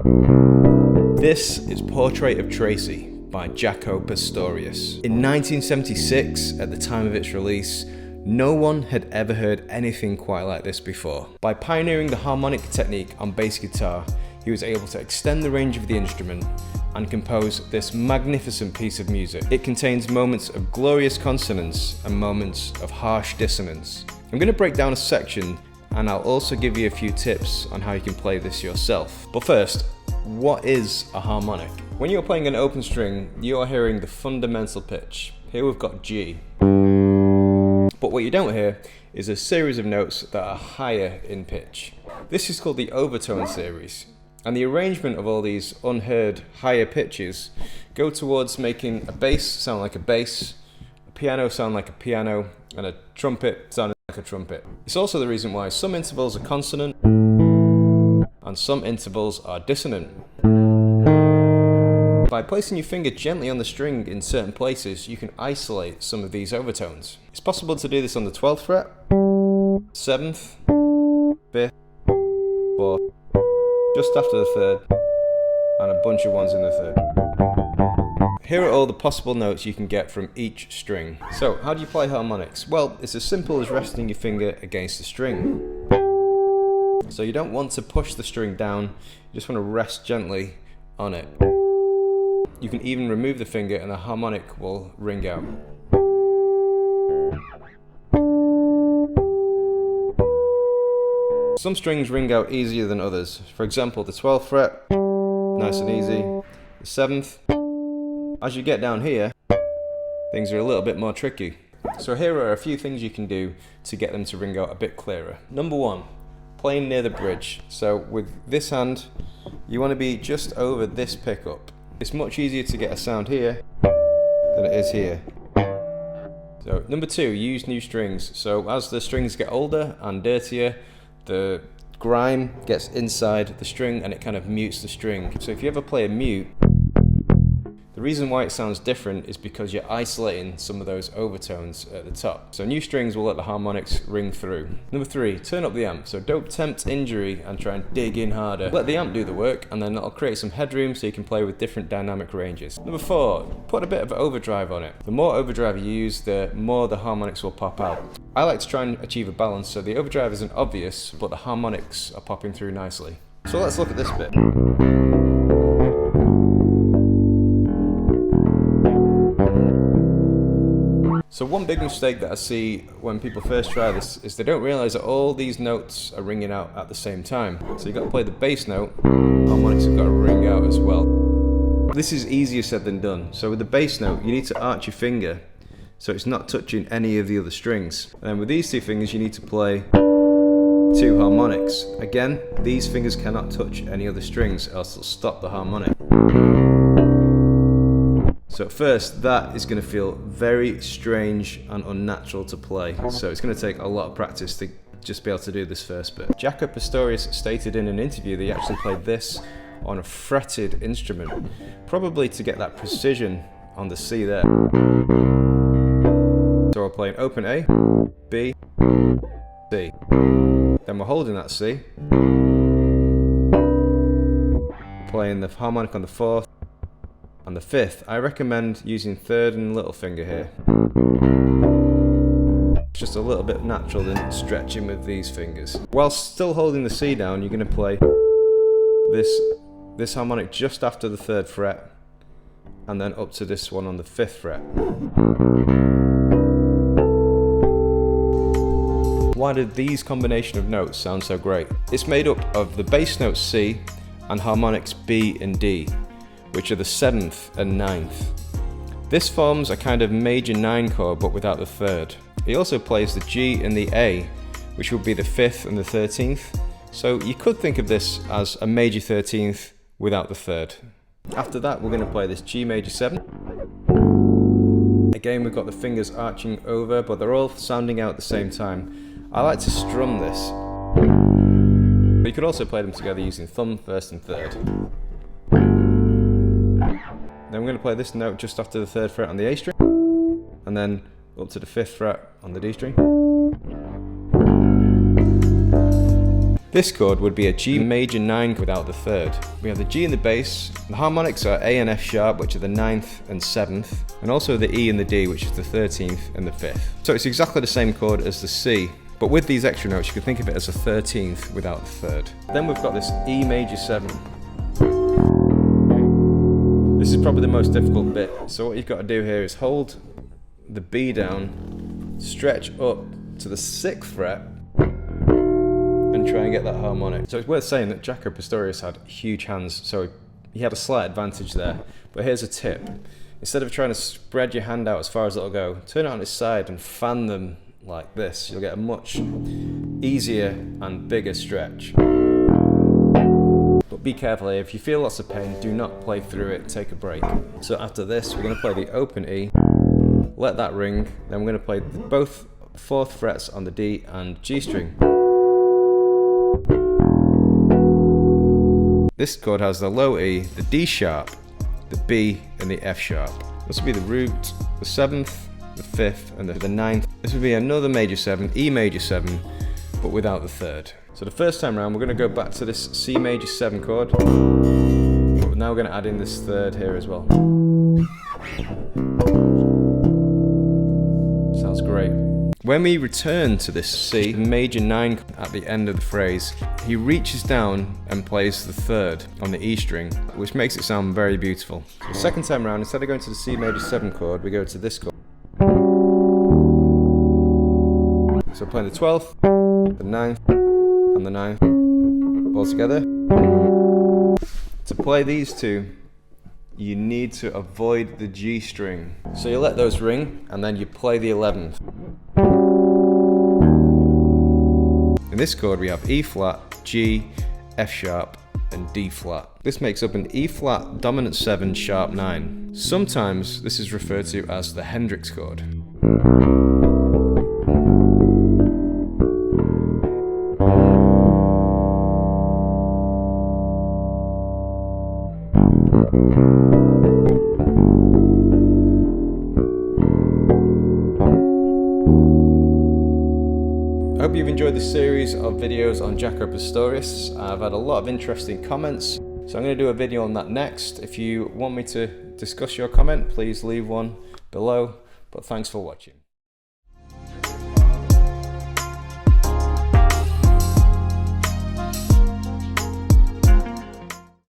This is Portrait of Tracy by Jaco Pastorius. In 1976, at the time of its release, no one had ever heard anything quite like this before. By pioneering the harmonic technique on bass guitar, he was able to extend the range of the instrument and compose this magnificent piece of music. It contains moments of glorious consonance and moments of harsh dissonance. I'm going to break down a section, and I'll also give you a few tips on how you can play this yourself. But first, what is a harmonic? When you're playing an open string, you are hearing the fundamental pitch. Here we've got G. But what you don't hear is a series of notes that are higher in pitch. This is called the overtone series. And the arrangement of all these unheard higher pitches go towards making a bass sound like a bass, a piano sound like a piano, and a trumpet sound like a trumpet. It's also the reason why some intervals are consonant and some intervals are dissonant. By placing your finger gently on the string in certain places, you can isolate some of these overtones. It's possible to do this on the 12th fret, 7th, 5th, 4th, just after the 3rd, and a bunch of ones in the 3rd. Here are all the possible notes you can get from each string. So, how do you play harmonics? Well, it's as simple as resting your finger against the string. So you don't want to push the string down, you just want to rest gently on it. You can even remove the finger and the harmonic will ring out. Some strings ring out easier than others. For example, the 12th fret, nice and easy. The 7th. As you get down here, things are a little bit more tricky. So here are a few things you can do to get them to ring out a bit clearer. Number 1. Playing near the bridge. So with this hand, you want to be just over this pickup. It's much easier to get a sound here than it is here. So number 2, use new strings. So as the strings get older and dirtier, the grime gets inside the string and it kind of mutes the string. So if you ever play a mute, the reason why it sounds different is because you're isolating some of those overtones at the top. So new strings will let the harmonics ring through. Number 3, turn up the amp. So don't tempt injury and try and dig in harder. Let the amp do the work, and then that'll create some headroom so you can play with different dynamic ranges. Number 4, put a bit of overdrive on it. The more overdrive you use, the more the harmonics will pop out. I like to try and achieve a balance so the overdrive isn't obvious, but the harmonics are popping through nicely. So let's look at this bit. So one big mistake that I see when people first try this is they don't realise that all these notes are ringing out at the same time. So you've got to play the bass note, harmonics have got to ring out as well. This is easier said than done. So with the bass note, you need to arch your finger so it's not touching any of the other strings. And then with these 2 fingers, you need to play 2 harmonics. Again, these fingers cannot touch any other strings, else it'll stop the harmonic. So at first, that is going to feel very strange and unnatural to play. So it's going to take a lot of practice to just be able to do this first bit. Jaco Pastorius stated in an interview that he actually played this on a fretted instrument, probably to get that precision on the C there. So we're playing open A, B, C. Then we're holding that C, playing the harmonic on the 4th, and the 5th. I recommend using 3rd and little finger here. It's just a little bit natural than stretching with these fingers. While still holding the C down, you're going to play this harmonic just after the 3rd fret, and then up to this one on the 5th fret. Why did these combination of notes sound so great? It's made up of the bass note C and harmonics B and D, which are the 7th and 9th. This forms a kind of major 9 chord but without the 3rd. He also plays the G and the A, which would be the 5th and the 13th. So you could think of this as a major 13th without the 3rd. After that, we're going to play this G major 7. Again, we've got the fingers arching over, but they're all sounding out at the same time. I like to strum this. But you could also play them together using thumb, 1st and 3rd. Then we're going to play this note just after the 3rd fret on the A string, and then up to the 5th fret on the D string. This chord would be a G major 9 without the third. We have the G in the bass, the harmonics are A and F sharp, which are the 9th and 7th, and also the E and the D, which is the 13th and the 5th. So it's exactly the same chord as the C, but with these extra notes you can think of it as a 13th without the third. Then we've got this E major 7. This is probably the most difficult bit, so what you've got to do here is hold the B down, stretch up to the 6th fret, and try and get that harmonic. So it's worth saying that Jaco Pastorius had huge hands, so he had a slight advantage there. But here's a tip. Instead of trying to spread your hand out as far as it'll go, turn it on its side and fan them like this. You'll get a much easier and bigger stretch. But be careful here, if you feel lots of pain, do not play through it, take a break. So after this, we're going to play the open E, let that ring, then we're going to play both 4th frets on the D and G string. This chord has the low E, the D sharp, the B and the F sharp. This would be the root, the 7th, the 5th and the 9th. This would be another major 7, E major 7, but without the third. So the first time around we're going to go back to this C major 7 chord, but now we're going to add in this third here as well. Sounds great. When we return to this C major 9 at the end of the phrase, he reaches down and plays the third on the E string, which makes it sound very beautiful. So the second time around, instead of going to the C major 7 chord, we go to this chord. So playing the 12th, the 9th, and the 9th all together. To play these two, you need to avoid the G string. So you let those ring, and then you play the 11th. In this chord we have E flat, G, F sharp, and D flat. This makes up an E flat dominant 7 sharp 9. Sometimes this is referred to as the Hendrix chord. I hope you've enjoyed this series of videos on Jaco Pastorius. I've had a lot of interesting comments, so I'm going to do a video on that next. If you want me to discuss your comment, please leave one below, but thanks for watching.